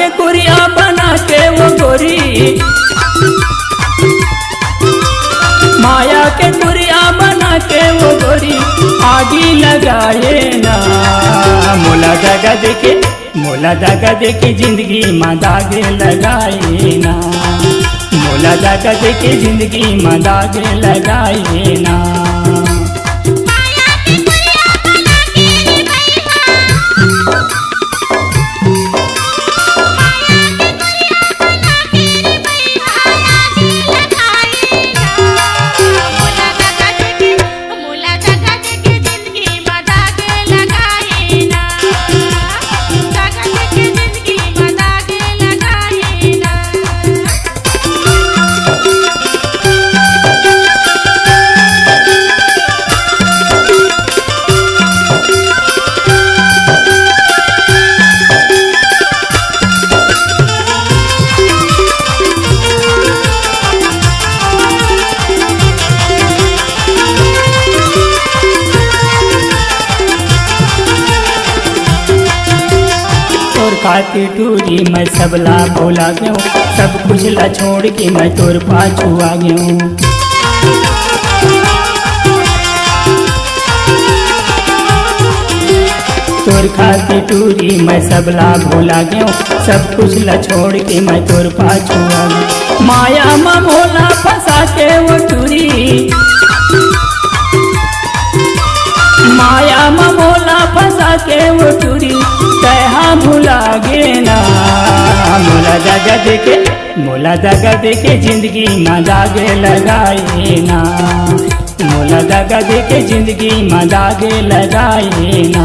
के कुरिया बना के वो गोरी, माया के कुरिया बना के वो गोरी आगी लगाए ना। मोला दागा देके जिंदगी माँ दागे लगाए ना। मोला दागा देके जिंदगी माँ दागे लगाए ना। खाती टूरी मैं सबला भोला गयूँ, सब कुछ ला छोड़ के मैं तोर पाछू आ गयूँ। तोर खाती टूरी मैं सबला भोला गयूँ, सब कुछ ला छोड़ के मैं तोर पाछू आ गयूँ। माया में भोला फंसा के वो टूरी, माया में भोला फंसा के वो टूरी तहा भुला गे ना। मोला दागा देके जिंदगी माँ दागे लगाए ना। मोला दागा देके जिंदगी माँ दागे लगाए ना।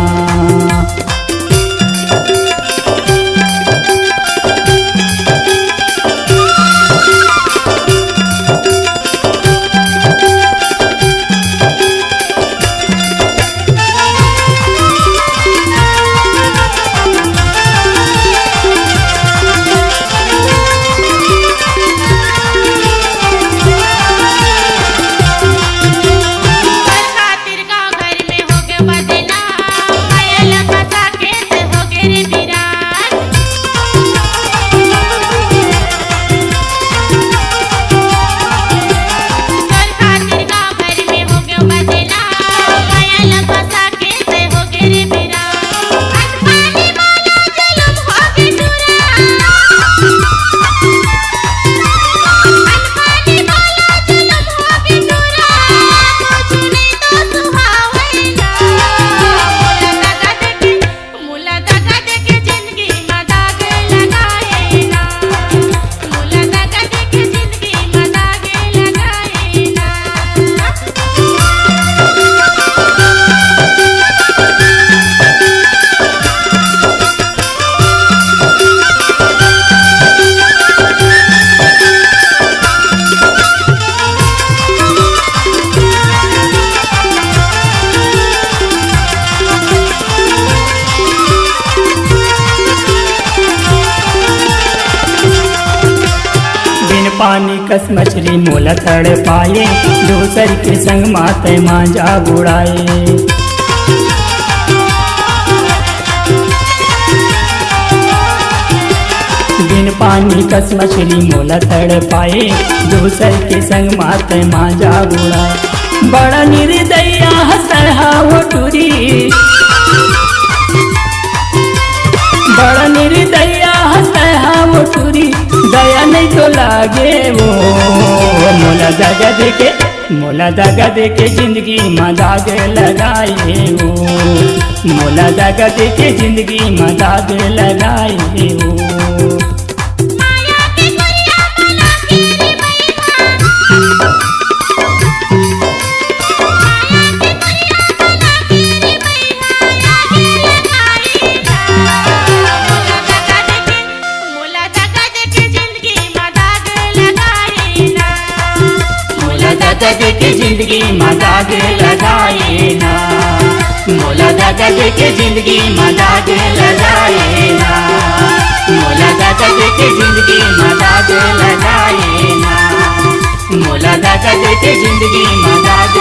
पानी कस मछली मोला तड़ पाए, दूसर के संग माते मांझा बुड़ाए। बिन पानी कस मछली मोला तड़ पाए, दूसर के संग माते मांझा बुड़ाए। बड़ा निर्दया हसहा वो टूरी, बड़ा निर्दया हसहा वो टूरी दया नहीं तो लागे वो। मोला दागा देके जिंदगी माँ दाग लगाए वो। मोला दागा देके जिंदगी माँ दाग लगाए वो। देके जिंदगी माँ दाग लगाए ना। मोला दागा देके जिंदगी माँ दाग लगाए ना। मोला दागा देके जिंदगी माँ दाग लगाए ना। मोला दागा देके जिंदगी माँ दाग